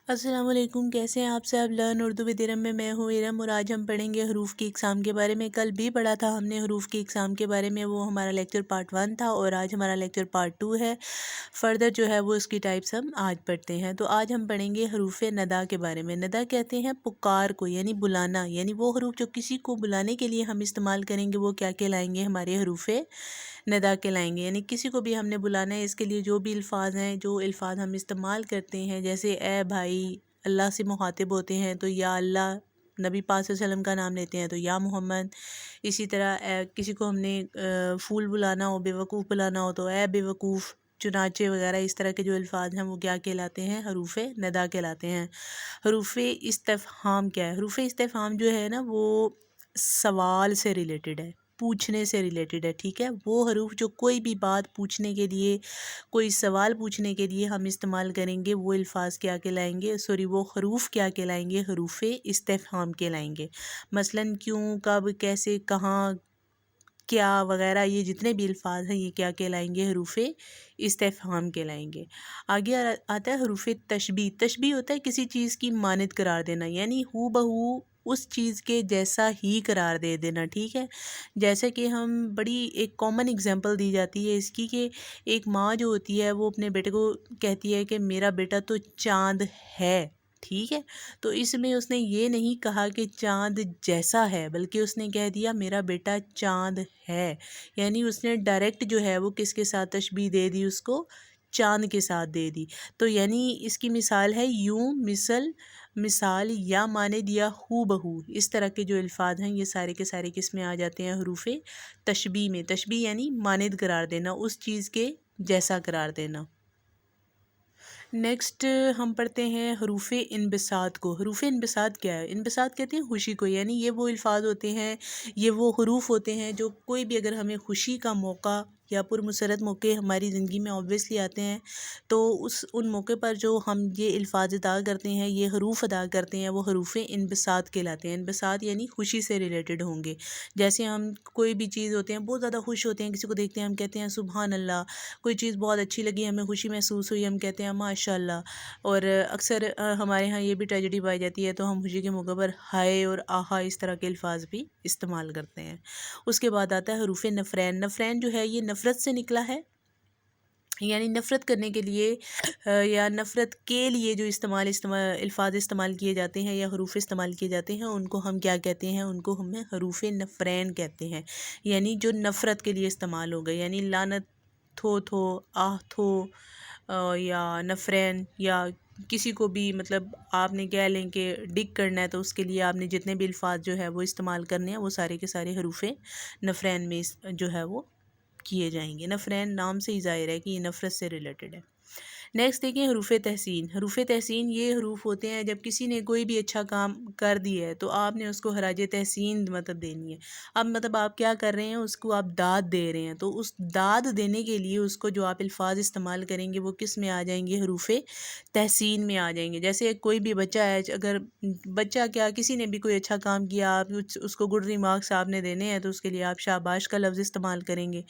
السلام علیکم، کیسے ہیں آپ سب؟ لرن اردو ود ارم میں ہوں ارم، اور آج ہم پڑھیں گے حروف کی اقسام کے بارے میں۔ کل بھی پڑھا تھا ہم نے حروف کی اقسام کے بارے میں، وہ ہمارا لیکچر پارٹ 1 تھا، اور آج ہمارا لیکچر پارٹ 2 ہے۔ فردر جو ہے وہ اس کی ٹائپس ہم آج پڑھتے ہیں۔ تو آج ہم پڑھیں گے حروف ندا کے بارے میں۔ ندا کہتے ہیں پکار کو، یعنی بلانا، یعنی وہ حروف جو کسی کو بلانے کے لیے ہم استعمال کریں گے وہ کیا کہلائیں گے؟ ہمارے حروف ندا کہلائیں گے۔ یعنی کسی کو بھی ہم نے بلانا ہے، اس کے لیے جو بھی الفاظ ہیں، جو الفاظ ہم استعمال کرتے ہیں، جیسے اے بھائی، اللہ سے مخاطب ہوتے ہیں تو یا اللہ، نبی پاک صلی اللہ علیہ وسلم کا نام لیتے ہیں تو یا محمد۔ اسی طرح کسی کو ہم نے فول بلانا ہو، بے وقوف بلانا ہو تو اے بے وقوف، چنانچہ وغیرہ، اس طرح کے جو الفاظ ہیں وہ کیا کہلاتے ہیں؟ حروف ندا کہلاتے ہیں۔ حروف استفہام کیا ہے؟ حروف استفہام جو ہے نا وہ سوال سے ریلیٹڈ ہے، پوچھنے سے ریلیٹڈ ہے، ٹھیک ہے؟ وہ حروف جو کوئی بھی بات پوچھنے کے لیے، کوئی سوال پوچھنے کے لیے ہم استعمال کریں گے، وہ الفاظ کیا کہلائیں گے؟ وہ حروف کیا کہلائیں گے؟ حروف استفہام کہلائیں گے۔ مثلاً کیوں، کب، کیسے، کہاں، کیا وغیرہ، یہ جتنے بھی الفاظ ہیں یہ کیا کہلائیں گے؟ حروف استفہام کہلائیں گے۔ آگے آتا ہے حروف تشبیہ۔ تشبیہ ہوتا ہے کسی چیز کی مانند قرار دینا، یعنی ہو بہو اس چیز کے جیسا ہی قرار دے دینا، ٹھیک ہے؟ جیسے کہ ہم بڑی ایک کامن اگزامپل دی جاتی ہے اس کی، کہ ایک ماں جو ہوتی ہے وہ اپنے بیٹے کو کہتی ہے کہ میرا بیٹا تو چاند ہے، ٹھیک ہے؟ تو اس میں اس نے یہ نہیں کہا کہ چاند جیسا ہے، بلکہ اس نے کہہ دیا میرا بیٹا چاند ہے، یعنی اس نے ڈائریکٹ جو ہے وہ کس کے ساتھ تشبیہ دے دی؟ اس کو چاند کے ساتھ دے دی۔ تو یعنی اس کی مثال ہے یوں، مثال، یا مانند، یا ہو بہو، اس طرح کے جو الفاظ ہیں یہ سارے کے سارے کس میں آ جاتے ہیں؟ حروف تشبیہ میں۔ تشبیہ یعنی مانند قرار دینا، اس چیز کے جیسا قرار دینا۔ نیکسٹ ہم پڑھتے ہیں حروف انبساط کو۔ حروف انبساط کیا ہے؟ انبساط کہتے ہیں خوشی کو، یعنی یہ وہ الفاظ ہوتے ہیں، یہ وہ حروف ہوتے ہیں جو کوئی بھی اگر ہمیں خوشی کا موقع یا پرمسرت موقع ہماری زندگی میں آبویسلی آتے ہیں تو ان موقع پر جو ہم یہ الفاظ ادا کرتے ہیں، یہ حروف ادا کرتے ہیں، وہ حروف انبساط کہلاتے ہیں۔ انبساط یعنی خوشی سے ریلیٹڈ ہوں گے۔ جیسے ہم کوئی بھی چیز ہوتے ہیں، بہت زیادہ خوش ہوتے ہیں، کسی کو دیکھتے ہیں ہم کہتے ہیں سبحان اللہ، کوئی چیز بہت اچھی لگی، ہمیں خوشی محسوس ہوئی، ہم کہتے ہیں ماشاء اللہ۔ اور اکثر ہمارے ہاں یہ بھی ٹریجڈی پائی جاتی ہے تو ہم خوشی کے موقع پر ہائے اور آہا اس طرح کے الفاظ بھی استعمال کرتے ہیں۔ اس کے بعد آتا ہے حروف نفرین۔ نفرین جو ہے یہ نفرت سے نکلا ہے، یعنی نفرت کرنے کے لیے یا نفرت کے لیے جو الفاظ استعمال کیے جاتے ہیں یا حروف استعمال کیے جاتے ہیں ان کو ہم کیا کہتے ہیں؟ ان کو ہم حروف نفرین کہتے ہیں، یعنی جو نفرت کے لیے استعمال ہو گئے، یعنی لعنت تھو، آہ تھو، یا نفرین، یا کسی کو بھی مطلب آپ نے کہہ لیں کہ ڈگ کرنا ہے تو اس کے لیے آپ نے جتنے بھی الفاظ جو ہے وہ استعمال کرنے ہیں وہ سارے کے سارے حروف نفرین میں جو ہے وہ کیے جائیں گے۔ نفرین نام سے ہی ظاہر ہے کہ یہ نفرت سے ریلیٹڈ ہے۔ نیکسٹ دیکھیں حروف تحسین۔ حروف تحسین یہ حروف ہوتے ہیں جب کسی نے کوئی بھی اچھا کام کر دیا ہے تو آپ نے اس کو خراج تحسین مطلب دینی ہے۔ اب مطلب آپ کیا کر رہے ہیں؟ اس کو آپ داد دے رہے ہیں، تو اس داد دینے کے لیے اس کو جو آپ الفاظ استعمال کریں گے وہ کس میں آ جائیں گے؟ حروف تحسین میں آ جائیں گے۔ جیسے کوئی بھی بچہ ہے، اگر بچہ کیا کسی نے بھی کوئی اچھا کام کیا، آپ اس کو گڈ ریمارکس آپ نے دینے ہیں تو اس کے لیے آپ شاباش کا لفظ استعمال کریں گے۔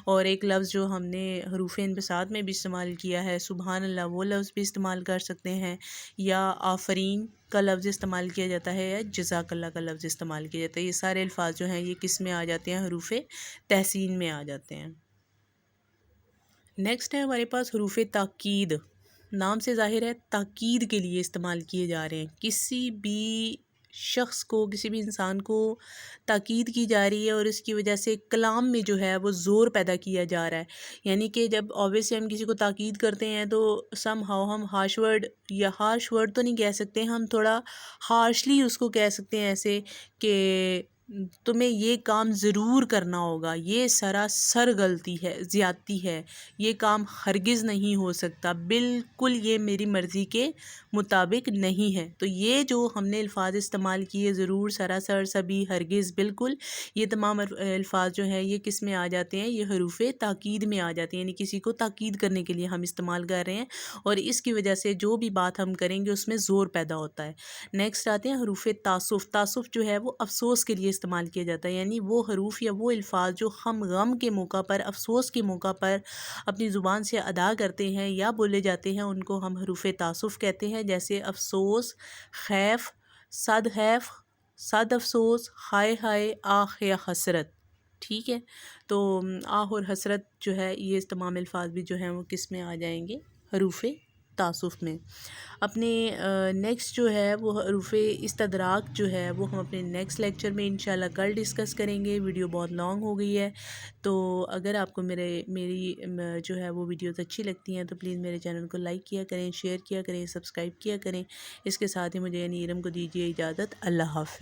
اور ایک لفظ جو ہم نے حروف انبساط میں بھی استعمال کیا ہے سبحان اللہ، وہ لفظ بھی استعمال کر سکتے ہیں، یا آفرین کا لفظ استعمال کیا جاتا ہے، یا جزاک اللہ کا لفظ استعمال کیا جاتا ہے۔ یہ سارے الفاظ جو ہیں یہ کس میں آ جاتے ہیں؟ حروف تحسین میں آ جاتے ہیں۔ نیکسٹ ہے ہمارے پاس حروف تاکید۔ نام سے ظاہر ہے تاکید کے لیے استعمال کیے جا رہے ہیں، کسی بھی شخص کو، کسی بھی انسان کو تاکید کی جا رہی ہے اور اس کی وجہ سے کلام میں جو ہے وہ زور پیدا کیا جا رہا ہے۔ یعنی کہ جب آبویسلی ہم کسی کو تاکید کرتے ہیں تو سم ہاؤ ہم ہارش ورڈ تو نہیں کہہ سکتے، ہم تھوڑا ہارشلی اس کو کہہ سکتے ہیں، ایسے کہ تمہیں یہ کام ضرور کرنا ہوگا، یہ سراسر غلطی ہے، زیادتی ہے، یہ کام ہرگز نہیں ہو سکتا، بالکل یہ میری مرضی کے مطابق نہیں ہے۔ تو یہ جو ہم نے الفاظ استعمال کیے، ضرور، سراسر، سبھی، ہرگز، بالکل، یہ تمام الفاظ جو ہیں یہ کس میں آ جاتے ہیں؟ یہ حروف تاکید میں آ جاتے ہیں، یعنی کسی کو تاکید کرنے کے لیے ہم استعمال کر رہے ہیں اور اس کی وجہ سے جو بھی بات ہم کریں گے اس میں زور پیدا ہوتا ہے۔ نیکسٹ آتے ہیں حروف تعسف۔ تعسف جو ہے وہ افسوس کے لیے استعمال کیا جاتا ہے، یعنی وہ حروف یا وہ الفاظ جو ہم غم کے موقع پر، افسوس کے موقع پر اپنی زبان سے ادا کرتے ہیں یا بولے جاتے ہیں، ان کو ہم حروف تعسف کہتے ہیں، جیسے افسوس، خیف، صد خیف، صد افسوس، ہائے ہائے، آہ یا حسرت۔ ٹھیک ہے، تو آہ اور حسرت جو ہے یہ تمام الفاظ بھی جو ہیں وہ کس میں آ جائیں گے؟ حروف تعسف میں۔ اپنے نیکسٹ جو ہے وہ حروف استدراک جو ہے وہ ہم اپنے نیکسٹ لیکچر میں انشاءاللہ کل ڈسکس کریں گے۔ ویڈیو بہت لانگ ہو گئی ہے، تو اگر آپ کو میری جو ہے وہ ویڈیوز اچھی لگتی ہیں تو پلیز میرے چینل کو لائک کیا کریں، شیئر کیا کریں، سبسکرائب کیا کریں۔ اس کے ساتھ ہی مجھے یعنی ارم کو دیجیے اجازت۔ اللہ حافظ۔